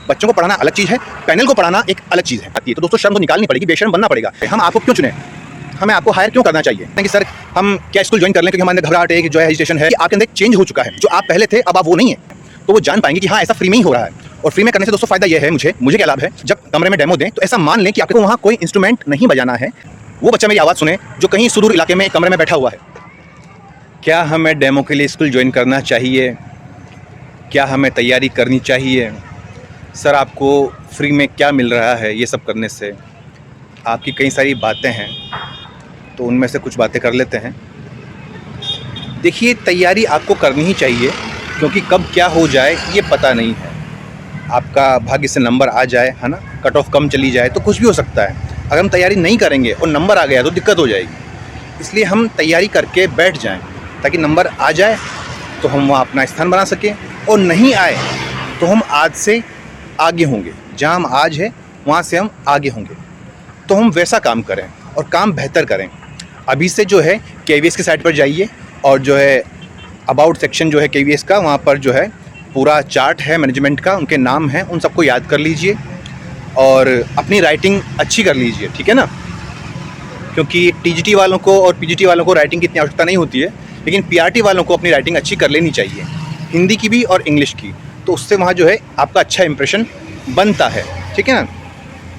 बच्चों को पढ़ाना अलग चीज़ है, पैनल को पढ़ाना एक अलग चीज़ है। तो दोस्तों शर्म तो निकालनी पड़ेगी, बेशर्म बनना पड़ेगा। हम आपको क्यों चुने, हमें आपको हायर क्यों करना चाहिए कि सर हम क्या स्कूल ज्वाइन कर लें क्योंकि हमारे घबराहट है, जो है हेजिटेशन है। आपके अंदर एक चेंज हो चुका है, जो आप पहले थे अब आप वो नहीं है, तो वो जान पाएंगे कि हाँ ऐसा फ्री में ही हो रहा है। और फ्री में करने से दोस्तों फायदा ये है, मुझे क्या लाभ है, जब कमरे में डेमो दें तो ऐसा मान लें कि आपको वहाँ कोई इंस्ट्रूमेंट नहीं बजाना है, वो बच्चा मेरी आवाज़ सुने जो कहीं सुदूर इलाके में एक कमरे में बैठा हुआ है। क्या हमें डेमो के लिए स्कूल ज्वाइन करना चाहिए, क्या हमें तैयारी करनी चाहिए, सर आपको फ्री में क्या मिल रहा है ये सब करने से। आपकी कई सारी बातें हैं, तो उनमें से कुछ बातें कर लेते हैं। देखिए, तैयारी आपको करनी ही चाहिए क्योंकि कब क्या हो जाए ये पता नहीं है। आपका भाग्य से नंबर आ जाए, है ना, कट ऑफ कम चली जाए तो कुछ भी हो सकता है। अगर हम तैयारी नहीं करेंगे और नंबर आ गया तो दिक्कत हो जाएगी। इसलिए हम तैयारी करके बैठ जाएं ताकि नंबर आ जाए तो हम वहाँ अपना स्थान बना सकें, और नहीं आए तो हम आज से आगे होंगे। जहाँ हम आज हैं वहाँ से हम आगे होंगे, तो हम वैसा काम करें और काम बेहतर करें। अभी से जो है KVS की साइट पर जाइए और जो है अबाउट सेक्शन जो है KVS का, वहाँ पर जो है पूरा चार्ट है मैनेजमेंट का, उनके नाम हैं, उन सबको याद कर लीजिए और अपनी राइटिंग अच्छी कर लीजिए, ठीक है ना। क्योंकि TGT वालों को और PGT वालों को राइटिंग की इतनी आवश्यकता नहीं होती है, लेकिन PRT वालों को अपनी राइटिंग अच्छी कर लेनी चाहिए, हिंदी की भी और इंग्लिश की। तो उससे वहाँ जो है आपका अच्छा इंप्रेशन बनता है, ठीक है ना।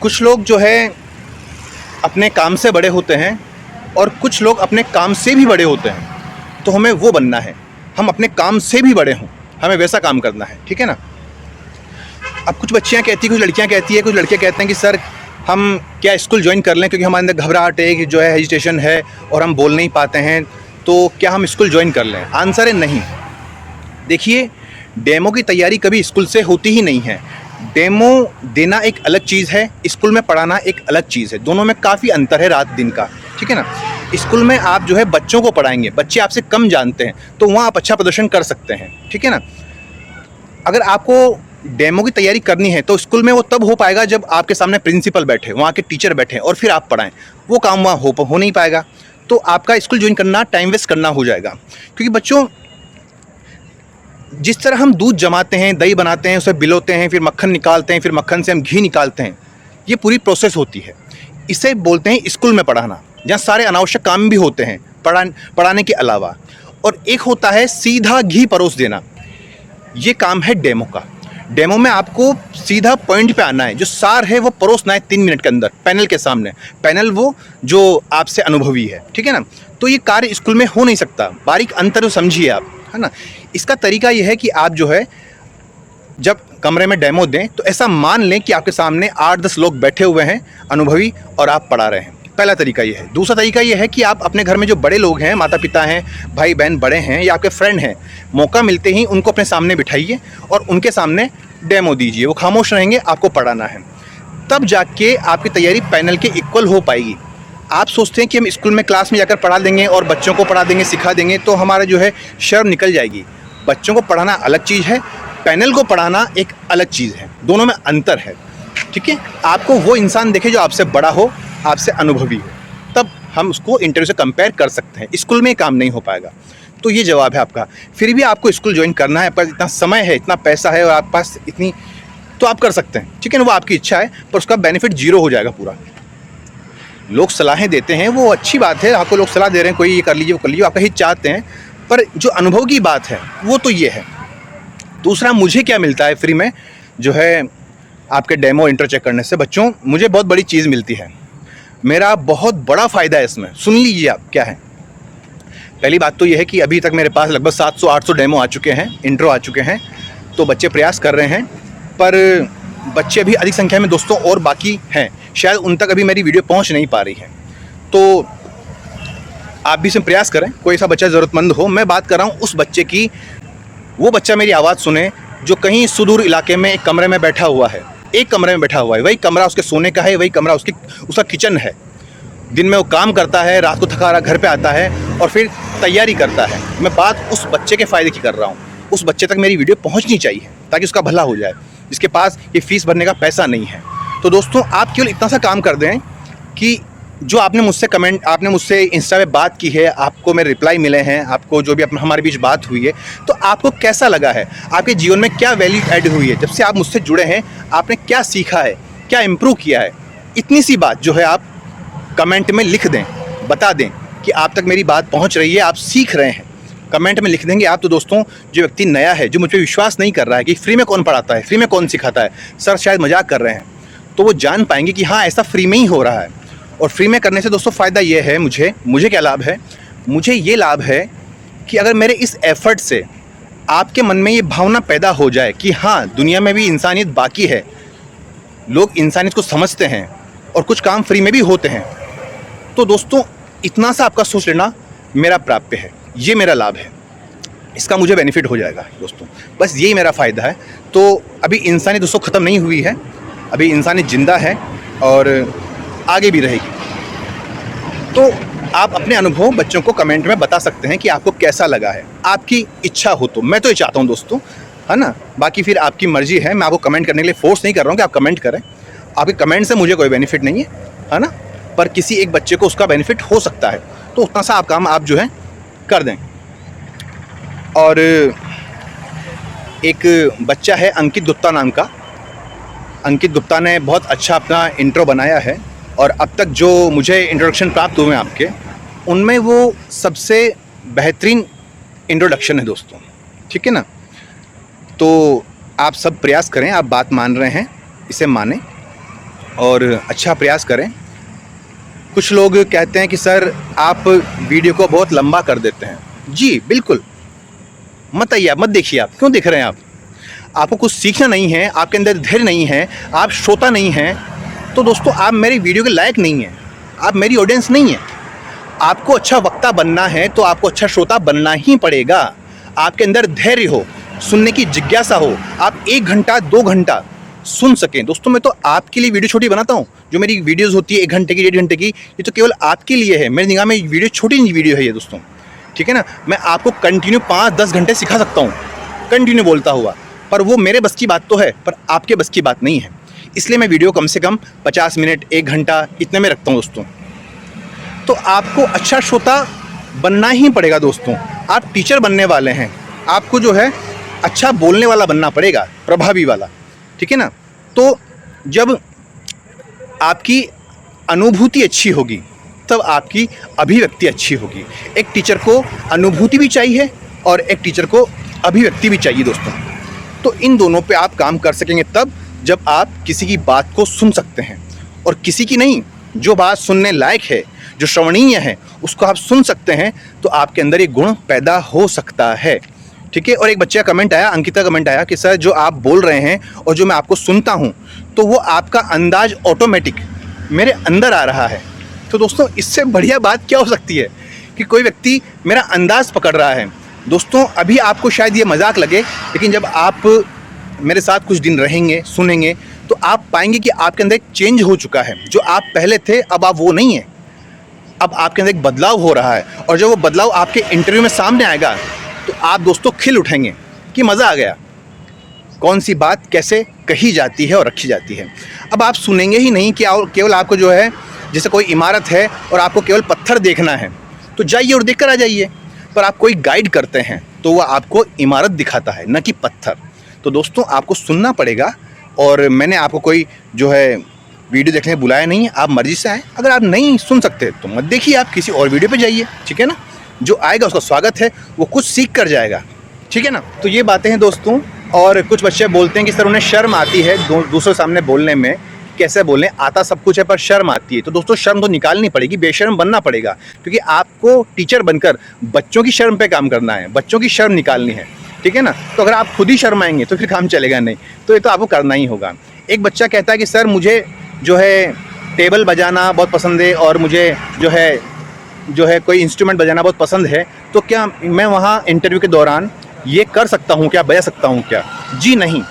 कुछ लोग जो है अपने काम से बड़े होते हैं और कुछ लोग अपने काम से भी बड़े होते हैं, तो हमें वो बनना है। हम अपने काम से भी बड़े हों, हमें वैसा काम करना है, ठीक है ना। अब कुछ बच्चियाँ कहती हैं, कुछ लड़कियाँ कहती है, कुछ लड़के कहते हैं कि सर हम क्या स्कूल ज्वाइन कर लें क्योंकि हमारे अंदर घबराहट है, कि जो है हेजिटेशन है और हम बोल नहीं पाते हैं, तो क्या हम स्कूल ज्वाइन कर लें। आंसर है नहीं। देखिए, डेमो की तैयारी कभी स्कूल से होती ही नहीं है। डेमो देना एक अलग चीज़ है, स्कूल में पढ़ाना एक अलग चीज़ है। दोनों में काफ़ी अंतर है रात दिन का, ठीक है ना। स्कूल में आप जो है बच्चों को पढ़ाएंगे, बच्चे आपसे कम जानते हैं, तो वहाँ आप अच्छा प्रदर्शन कर सकते हैं, ठीक है ना। अगर आपको डेमो की तैयारी करनी है तो स्कूल में वो तब हो पाएगा जब आपके सामने प्रिंसिपल बैठे, वहाँ के टीचर बैठे और फिर आप पढ़ाएं। वो काम वहाँ हो नहीं पाएगा, तो आपका स्कूल ज्वाइन करना टाइम वेस्ट करना हो जाएगा। क्योंकि बच्चों, जिस तरह हम दूध जमाते हैं, दही बनाते हैं, उसे बिलोते हैं, फिर मक्खन निकालते हैं, फिर मक्खन से हम घी निकालते हैं, ये पूरी प्रोसेस होती है। इसे बोलते हैं स्कूल में पढ़ाना, जहाँ सारे अनावश्यक काम भी होते हैं पढ़ाने के अलावा। और एक होता है सीधा घी परोस देना, ये काम है डेमो का। डेमो में आपको सीधा पॉइंट पे आना है, जो सार है वो परोसना है 3 मिनट के अंदर पैनल के सामने। पैनल वो जो आपसे अनुभवी है, ठीक है ना। तो ये कार्य स्कूल में हो नहीं सकता। बारीक अंतर समझिए आप, है ना। इसका तरीका ये है कि आप जो है जब कमरे में डेमो दें तो ऐसा मान लें कि आपके सामने 8-10 लोग बैठे हुए हैं अनुभवी और आप पढ़ा रहे हैं। पहला तरीका ये है। दूसरा तरीका ये है कि आप अपने घर में जो बड़े लोग हैं, माता पिता हैं, भाई बहन बड़े हैं या आपके फ्रेंड हैं, मौका मिलते ही उनको अपने सामने बिठाइए और उनके सामने डेमो दीजिए। वो खामोश रहेंगे, आपको पढ़ाना है। तब जाके आपकी तैयारी पैनल के इक्वल हो पाएगी। आप सोचते हैं कि हम स्कूल में क्लास में जाकर पढ़ा देंगे और बच्चों को पढ़ा देंगे, सिखा देंगे, तो हमारा जो है शर्म निकल जाएगी। बच्चों को पढ़ाना अलग चीज़ है, पैनल को पढ़ाना एक अलग चीज़ है। दोनों में अंतर है, ठीक है। आपको वो इंसान देखे जो आपसे बड़ा हो, आपसे अनुभवी हो, तब हम उसको इंटरव्यू से कंपेयर कर सकते हैं। स्कूल में काम नहीं हो पाएगा। तो ये जवाब है आपका। फिर भी आपको स्कूल ज्वाइन करना है, पर इतना समय है, इतना पैसा है और आपके पास इतनी, तो आप कर सकते हैं, ठीक है ना। वो आपकी इच्छा है, पर उसका बेनिफिट 0 हो जाएगा पूरा। लोग सलाहें देते हैं, वो अच्छी बात है, आपको लोग सलाह दे रहे हैं, कोई ये कर लीजिए, वो कर लीजिए, आपका हित चाहते हैं, पर जो अनुभव की बात है वो तो ये है। दूसरा, मुझे क्या मिलता है फ्री में जो है आपके डेमो इंटर चेक करने से। बच्चों, मुझे बहुत बड़ी चीज़ मिलती है, मेरा बहुत बड़ा फ़ायदा है इसमें। सुन लीजिए आप क्या है। पहली बात तो ये है कि अभी तक मेरे पास लगभग 700-800 डेमो आ चुके हैं, इंट्रो आ चुके हैं, तो बच्चे प्रयास कर रहे हैं, पर बच्चे अभी अधिक संख्या में दोस्तों और बाकी हैं। शायद उन तक अभी मेरी वीडियो पहुंच नहीं पा रही है, तो आप भी इसमें प्रयास करें। कोई ऐसा बच्चा ज़रूरतमंद हो, मैं बात कर रहा हूँ उस बच्चे की, वो बच्चा मेरी आवाज़ सुने जो कहीं सुदूर इलाके में एक कमरे में बैठा हुआ है, एक कमरे में बैठा हुआ है। वही कमरा उसके सोने का है, वही कमरा उसका किचन है। दिन में वो काम करता है, रात को थका हारा घर पे आता है और फिर तैयारी करता है। मैं बात उस बच्चे के फ़ायदे की कर रहा हूँ। उस बच्चे तक मेरी वीडियो पहुँचनी चाहिए ताकि उसका भला हो जाए, जिसके पास ये फ़ीस भरने का पैसा नहीं है। तो दोस्तों, आप केवल इतना सा काम कर दें कि जो आपने मुझसे इंस्टा पे बात की है, आपको मेरे रिप्लाई मिले हैं, आपको जो भी हमारे बीच बात हुई है, तो आपको कैसा लगा है? आपके जीवन में क्या वैल्यू ऐड हुई है? जब से आप मुझसे जुड़े हैं, आपने क्या सीखा है, क्या इम्प्रूव किया है? इतनी सी बात जो है आप कमेंट में लिख दें, बता दें कि आप तक मेरी बात पहुंच रही है, आप सीख रहे हैं। कमेंट में लिख देंगे आप तो दोस्तों, जो व्यक्ति नया है, जो मुझ पर विश्वास नहीं कर रहा है कि फ्री में कौन पढ़ाता है, फ्री में कौन सिखाता है, सर शायद मजाक कर रहे हैं, तो वो जान पाएंगे कि हाँ, ऐसा फ्री में ही हो रहा है। और फ्री में करने से दोस्तों फ़ायदा ये है, मुझे क्या लाभ है? मुझे ये लाभ है कि अगर मेरे इस एफ़र्ट से आपके मन में ये भावना पैदा हो जाए कि हाँ, दुनिया में भी इंसानियत बाकी है, लोग इंसानियत को समझते हैं और कुछ काम फ्री में भी होते हैं, तो दोस्तों इतना सा आपका सोच लेना मेरा प्राप्य है, ये मेरा लाभ है, इसका मुझे बेनिफिट हो जाएगा दोस्तों, बस यही मेरा फ़ायदा है। तो अभी इंसानियत दोस्तों ख़त्म नहीं हुई है, अभी इंसानियत ज़िंदा है और आगे भी रहेगी। तो आप अपने अनुभव बच्चों को कमेंट में बता सकते हैं कि आपको कैसा लगा है, आपकी इच्छा हो तो। मैं तो ये चाहता हूँ दोस्तों, है ना, बाकी फिर आपकी मर्ज़ी है, मैं आपको कमेंट करने के लिए फ़ोर्स नहीं कर रहा हूँ कि आप कमेंट करें, आपके कमेंट से मुझे कोई बेनिफिट नहीं है ना, पर किसी एक बच्चे को उसका बेनिफिट हो सकता है, तो उतना सा आप काम आप जो है कर दें। और एक बच्चा है अंकित गुप्ता नाम का, अंकित गुप्ता ने बहुत अच्छा अपना इंट्रो बनाया है और अब तक जो मुझे इंट्रोडक्शन प्राप्त हुए हैं आपके, उनमें वो सबसे बेहतरीन इंट्रोडक्शन है दोस्तों, ठीक है ना। तो आप सब प्रयास करें, आप बात मान रहे हैं, इसे मानें और अच्छा प्रयास करें। कुछ लोग कहते हैं कि सर आप वीडियो को बहुत लंबा कर देते हैं। जी बिल्कुल, मत आइए, आप मत देखिए, आप क्यों देख रहे हैं? आपको कुछ सीखना नहीं है, आपके अंदर धैर्य नहीं है, आप श्रोता नहीं हैं, तो दोस्तों आप मेरी वीडियो के लायक नहीं हैं, आप मेरी ऑडियंस नहीं हैं। आपको अच्छा वक्ता बनना है तो आपको अच्छा श्रोता बनना ही पड़ेगा। आपके अंदर धैर्य हो, सुनने की जिज्ञासा हो, आप 1 घंटा 2 घंटा सुन सकें। दोस्तों मैं तो आपके लिए वीडियो छोटी बनाता हूँ, जो मेरी वीडियोज़ होती है 1 घंटे की, 1.5 घंटे की, ये तो केवल आपके लिए है। मेरी निगाह में वीडियो छोटी वीडियो है ये दोस्तों, ठीक है ना। मैं आपको कंटिन्यू 5-10 घंटे सिखा सकता हूँ, कंटिन्यू बोलता हुआ, पर वो मेरे बस की बात तो है, पर आपके बस की बात नहीं है। इसलिए मैं वीडियो कम से कम 50 मिनट 1 घंटा इतने में रखता हूँ दोस्तों। तो आपको अच्छा श्रोता बनना ही पड़ेगा दोस्तों। आप टीचर बनने वाले हैं, आपको जो है अच्छा बोलने वाला बनना पड़ेगा, प्रभावी वाला, ठीक है ना। तो जब आपकी अनुभूति अच्छी होगी तब आपकी अभिव्यक्ति अच्छी होगी। एक टीचर को अनुभूति भी चाहिए और एक टीचर को अभिव्यक्ति भी चाहिए दोस्तों। तो इन दोनों पे आप काम कर सकेंगे तब जब आप किसी की बात को सुन सकते हैं, और किसी की नहीं, जो बात सुनने लायक है, जो श्रवणीय है, उसको आप सुन सकते हैं, तो आपके अंदर ये गुण पैदा हो सकता है, ठीक है। और एक बच्चे का कमेंट आया, अंकिता का कमेंट आया कि सर जो आप बोल रहे हैं और जो मैं आपको सुनता हूँ, तो वो आपका अंदाज ऑटोमेटिक मेरे अंदर आ रहा है। तो दोस्तों इससे बढ़िया बात क्या हो सकती है कि कोई व्यक्ति मेरा अंदाज़ पकड़ रहा है। दोस्तों अभी आपको शायद ये मजाक लगे, लेकिन जब आप मेरे साथ कुछ दिन रहेंगे, सुनेंगे, तो आप पाएंगे कि आपके अंदर एक चेंज हो चुका है। जो आप पहले थे अब आप वो नहीं है, अब आपके अंदर एक बदलाव हो रहा है। और जब वो बदलाव आपके इंटरव्यू में सामने आएगा तो आप दोस्तों खिल उठेंगे कि मज़ा आ गया, कौन सी बात कैसे कही जाती है और रखी जाती है। अब आप सुनेंगे ही नहीं कि केवल आपको जो है, जैसे कोई इमारत है और आपको केवल पत्थर देखना है तो जाइए और देख कर आ जाइए, पर आप कोई गाइड करते हैं तो वह आपको इमारत दिखाता है, न कि पत्थर। तो दोस्तों आपको सुनना पड़ेगा। और मैंने आपको कोई जो है वीडियो देखने बुलाया नहीं है, आप मर्जी से आए। अगर आप नहीं सुन सकते तो मत देखिए, आप किसी और वीडियो पे जाइए, ठीक है ना। जो आएगा उसका स्वागत है, वो कुछ सीख कर जाएगा, ठीक है ना। तो ये बातें हैं दोस्तों। और कुछ बच्चे बोलते हैं कि सर उन्हें शर्म आती है दूसरों सामने बोलने में, कैसे बोलें, आता सब कुछ है पर शर्म आती है। तो दोस्तों शर्म तो निकालनी पड़ेगी, बेशर्म बनना पड़ेगा, क्योंकि आपको टीचर बनकर बच्चों की शर्म पे काम करना है, बच्चों की शर्म निकालनी है, ठीक है ना। तो अगर आप खुद ही शर्माएंगे तो फिर काम चलेगा नहीं, तो ये तो आपको करना ही होगा। एक बच्चा कहता है कि सर मुझे जो है टेबल बजाना बहुत पसंद है और मुझे जो है कोई इंस्ट्रूमेंट बजाना बहुत पसंद है, तो क्या मैं वहाँ इंटरव्यू के दौरान ये कर सकता हूँ क्या, बजा सकता हूँ क्या? जी नहीं,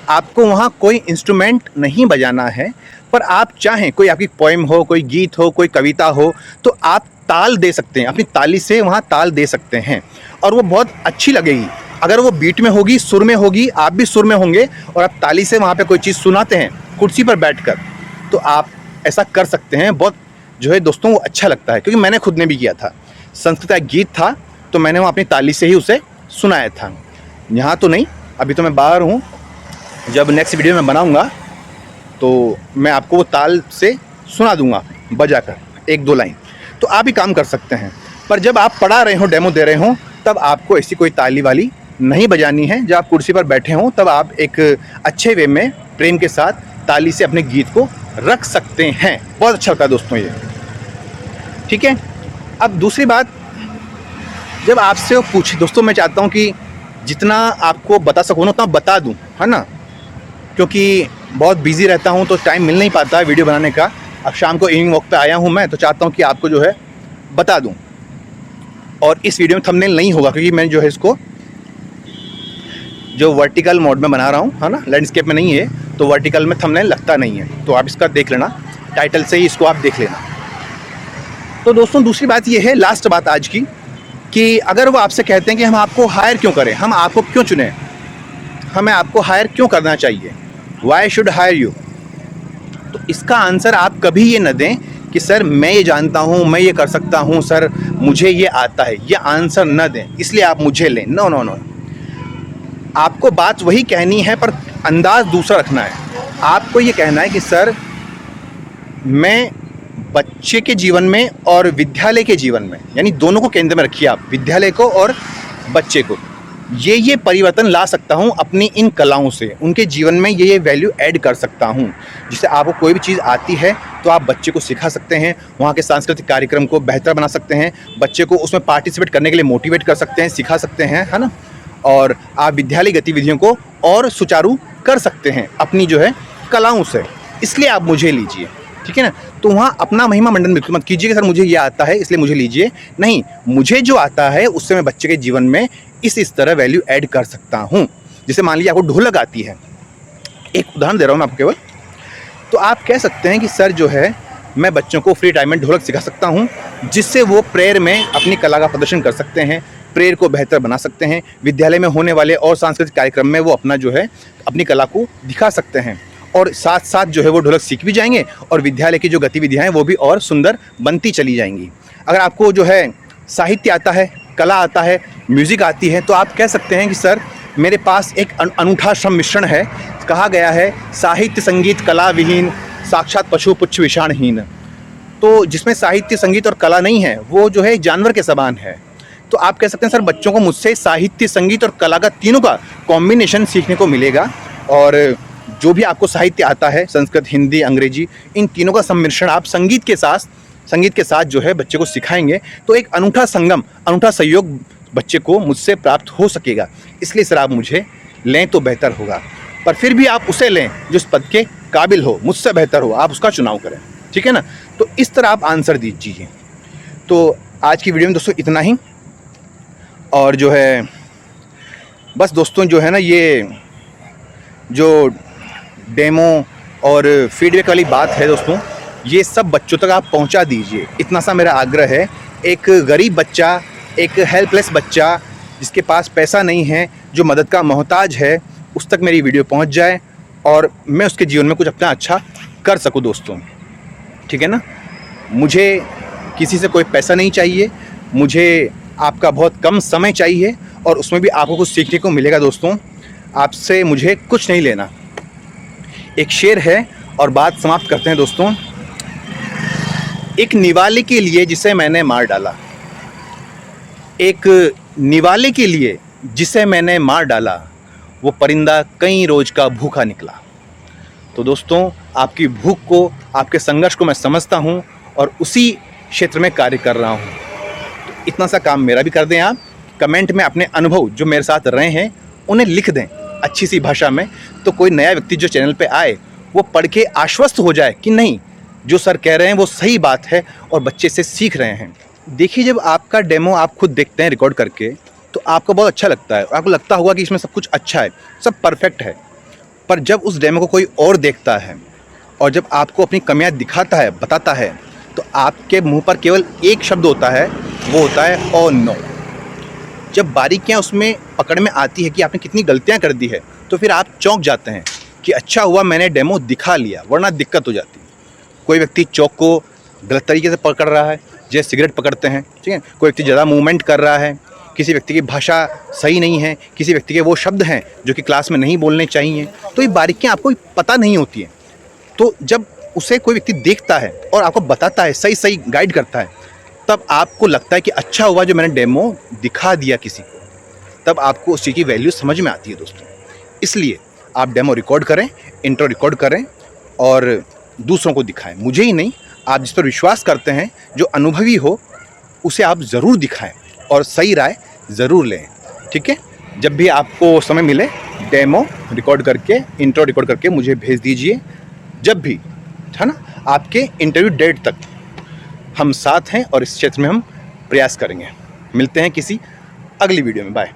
आपको वहाँ कोई इंस्ट्रूमेंट नहीं बजाना है, पर आप चाहें कोई आपकी पोएम हो, कोई गीत हो, कोई कविता हो, तो आप ताल दे सकते हैं, अपनी ताली से वहाँ ताल दे सकते हैं और वो बहुत अच्छी लगेगी। अगर वो बीट में होगी, सुर में होगी, आप भी सुर में होंगे और आप ताली से वहाँ पे कोई चीज़ सुनाते हैं कुर्सी पर बैठकर, तो आप ऐसा कर सकते हैं। बहुत जो है दोस्तों वो अच्छा लगता है, क्योंकि मैंने खुद ने भी किया था। संस्कृत का गीत था तो मैंने वो अपनी ताली से ही उसे सुनाया था। यहाँ तो नहीं, अभी तो मैं बाहर हूँ। जब नेक्स्ट वीडियो में बनाऊँगा तो मैं आपको वो ताल से सुना दूँगा बजाकर 1-2 लाइन, तो आप ही काम कर सकते हैं। पर जब आप पढ़ा रहे हो, डेमो दे रहे हो, तब आपको ऐसी कोई ताली वाली नहीं बजानी है। जब आप कुर्सी पर बैठे हों तब आप एक अच्छे वे में प्रेम के साथ ताली से अपने गीत को रख सकते हैं। बहुत अच्छा लगता है दोस्तों ये, ठीक है। अब दूसरी बात, जब आपसे वो पूछे दोस्तों, मैं चाहता हूँ कि जितना आपको बता सकूँ ना उतना बता दूँ, है ना, क्योंकि बहुत बिजी रहता हूँ तो टाइम मिल नहीं पाता है वीडियो बनाने का। अब शाम को इवनिंग वॉक पे आया हूँ मैं, तो चाहता हूँ कि आपको जो है बता दूँ। और इस वीडियो में थंबनेल नहीं होगा, क्योंकि मैं जो है इसको जो वर्टिकल मोड में बना रहा हूँ, है ना, लैंडस्केप में नहीं है, तो वर्टिकल में थंबनेल लगता नहीं है। तो आप इसका देख लेना, टाइटल से ही इसको आप देख लेना। तो दोस्तों दूसरी बात ये है, लास्ट बात आज की, कि अगर वो आपसे कहते हैं कि हम आपको हायर क्यों करें, हम आपको क्यों चुनें, हमें आपको हायर क्यों करना चाहिए, वाई शुड हायर यू, तो इसका आंसर आप कभी ये न दें कि सर मैं ये जानता हूँ, मैं ये कर सकता हूँ, सर मुझे ये आता है। ये आंसर न दें इसलिए आप मुझे लें। नो नो नो, आपको बात वही कहनी है पर अंदाज दूसरा रखना है। आपको ये कहना है कि सर मैं बच्चे के जीवन में और विद्यालय के जीवन में, यानी दोनों को केंद्र में रखिए आप, विद्यालय को और बच्चे को, ये परिवर्तन ला सकता हूँ अपनी इन कलाओं से। उनके जीवन में ये वैल्यू ऐड कर सकता हूँ, जिससे आपको कोई भी चीज़ आती है तो आप बच्चे को सिखा सकते हैं, वहाँ के सांस्कृतिक कार्यक्रम को बेहतर बना सकते हैं, बच्चे को उसमें पार्टिसिपेट करने के लिए मोटिवेट कर सकते हैं, सिखा सकते हैं, है ना। और आप विद्यालय गतिविधियों को और सुचारू कर सकते हैं अपनी जो है कलाओं से। इसलिए आप मुझे लीजिए, ठीक है ना। तो वहाँ अपना महिमा मंडन बिल्कुल मत कीजिए कि सर मुझे ये आता है इसलिए मुझे लीजिए। नहीं, मुझे जो आता है उससे मैं बच्चे के जीवन में इस तरह वैल्यू ऐड कर सकता हूँ। जैसे मान लीजिए आपको ढोलक आती है, एक उदाहरण दे रहा हूँ मैं आपको केवल, तो आप कह सकते हैं कि सर जो है मैं बच्चों को फ्री टाइम में ढोलक सिखा सकता हूँ, जिससे वो प्रेयर में अपनी कला का प्रदर्शन कर सकते हैं, प्रेयर को बेहतर बना सकते हैं। विद्यालय में होने वाले और सांस्कृतिक कार्यक्रम में वो अपना जो है अपनी कला को दिखा सकते हैं, और साथ साथ जो है वो ढोलक सीख भी जाएंगे और विद्यालय की जो गतिविधियाँ हैं वो भी और सुंदर बनती चली जाएंगी। अगर आपको जो है साहित्य आता है, कला आता है, म्यूज़िक आती है, तो आप कह सकते हैं कि सर मेरे पास एक अनूठा सम्मिश्रण है। कहा गया है साहित्य संगीत कला विहीन, साक्षात पशु पुच्छ विषाणहीन। तो जिसमें साहित्य संगीत और कला नहीं है वो जो है जानवर के समान है। तो आप कह सकते हैं सर बच्चों को मुझसे साहित्य संगीत और कला का तीनों का कॉम्बिनेशन सीखने को मिलेगा, और जो भी आपको साहित्य आता है, संस्कृत, हिंदी, अंग्रेजी, इन तीनों का सम्मिश्रण आप संगीत के साथ जो है बच्चे को सिखाएंगे, तो एक अनूठा संगम, अनूठा सहयोग बच्चे को मुझसे प्राप्त हो सकेगा। इसलिए सर आप मुझे लें तो बेहतर होगा, पर फिर भी आप उसे लें जो इस पद के काबिल हो, मुझसे बेहतर हो, आप उसका चुनाव करें, ठीक है ना। तो इस तरह आप आंसर दीजिए। तो आज की वीडियो में दोस्तों इतना ही, और जो है बस दोस्तों जो है ना, ये जो डेमो और फीडबैक वाली बात है दोस्तों, ये सब बच्चों तक आप पहुंचा दीजिए, इतना सा मेरा आग्रह है। एक गरीब बच्चा, एक हेल्पलेस बच्चा जिसके पास पैसा नहीं है, जो मदद का मोहताज है, उस तक मेरी वीडियो पहुंच जाए और मैं उसके जीवन में कुछ अपना अच्छा कर सकूं दोस्तों, ठीक है ना। मुझे किसी से कोई पैसा नहीं चाहिए, मुझे आपका बहुत कम समय चाहिए, और उसमें भी आपको कुछ सीखने को मिलेगा दोस्तों। आपसे मुझे कुछ नहीं लेना। एक शेर है और बात समाप्त करते हैं दोस्तों। एक निवाले के लिए जिसे मैंने मार डाला, एक निवाले के लिए जिसे मैंने मार डाला, वो परिंदा कई रोज का भूखा निकला। तो दोस्तों आपकी भूख को, आपके संघर्ष को मैं समझता हूँ और उसी क्षेत्र में कार्य कर रहा हूँ। तो इतना सा काम मेरा भी कर दें आप। कमेंट में अपने अनुभव जो मेरे साथ रहे हैं उन्हें लिख दें अच्छी सी भाषा में, तो कोई नया व्यक्ति जो चैनल पे आए वो पढ़ के आश्वस्त हो जाए कि नहीं, जो सर कह रहे हैं वो सही बात है और बच्चे से सीख रहे हैं। देखिए, जब आपका डेमो आप खुद देखते हैं रिकॉर्ड करके, तो आपको बहुत अच्छा लगता है, आपको लगता होगा कि इसमें सब कुछ अच्छा है, सब परफेक्ट है। पर जब उस डेमो को कोई और देखता है और जब आपको अपनी कमियां दिखाता है, बताता है, तो आपके मुंह पर केवल एक शब्द होता है, वो होता है ओह नो। जब बारीकियां उसमें पकड़ में आती है कि आपने कितनी गलतियां कर दी है, तो फिर आप चौंक जाते हैं कि अच्छा हुआ मैंने डेमो दिखा लिया, वरना दिक्कत हो जाती। कोई व्यक्ति चौक को गलत तरीके से पकड़ रहा है, जैसे सिगरेट पकड़ते हैं, ठीक है, कोई व्यक्ति ज़्यादा मूवमेंट कर रहा है, किसी व्यक्ति की भाषा सही नहीं है, किसी व्यक्ति के वो शब्द हैं जो कि क्लास में नहीं बोलने चाहिए, तो ये बारीकियाँ आपको पता नहीं होती हैं। तो जब उसे कोई व्यक्ति देखता है और आपको बताता है, सही सही गाइड करता है, तब आपको लगता है कि अच्छा हुआ जो मैंने डेमो दिखा दिया किसी को, तब आपको उस चीज़ की वैल्यू समझ में आती है दोस्तों। इसलिए आप डेमो रिकॉर्ड करें, इंट्रो रिकॉर्ड करें और दूसरों को दिखाएं। मुझे ही नहीं, आप जिस पर विश्वास करते हैं, जो अनुभवी हो, उसे आप ज़रूर दिखाएं और सही राय ज़रूर लें, ठीक है। जब भी आपको समय मिले, डेमो रिकॉर्ड करके, इंट्रो रिकॉर्ड करके मुझे भेज दीजिए, जब भी, है ना, आपके इंटरव्यू डेट तक हम साथ हैं और इस क्षेत्र में हम प्रयास करेंगे। मिलते हैं किसी अगली वीडियो में। बाय।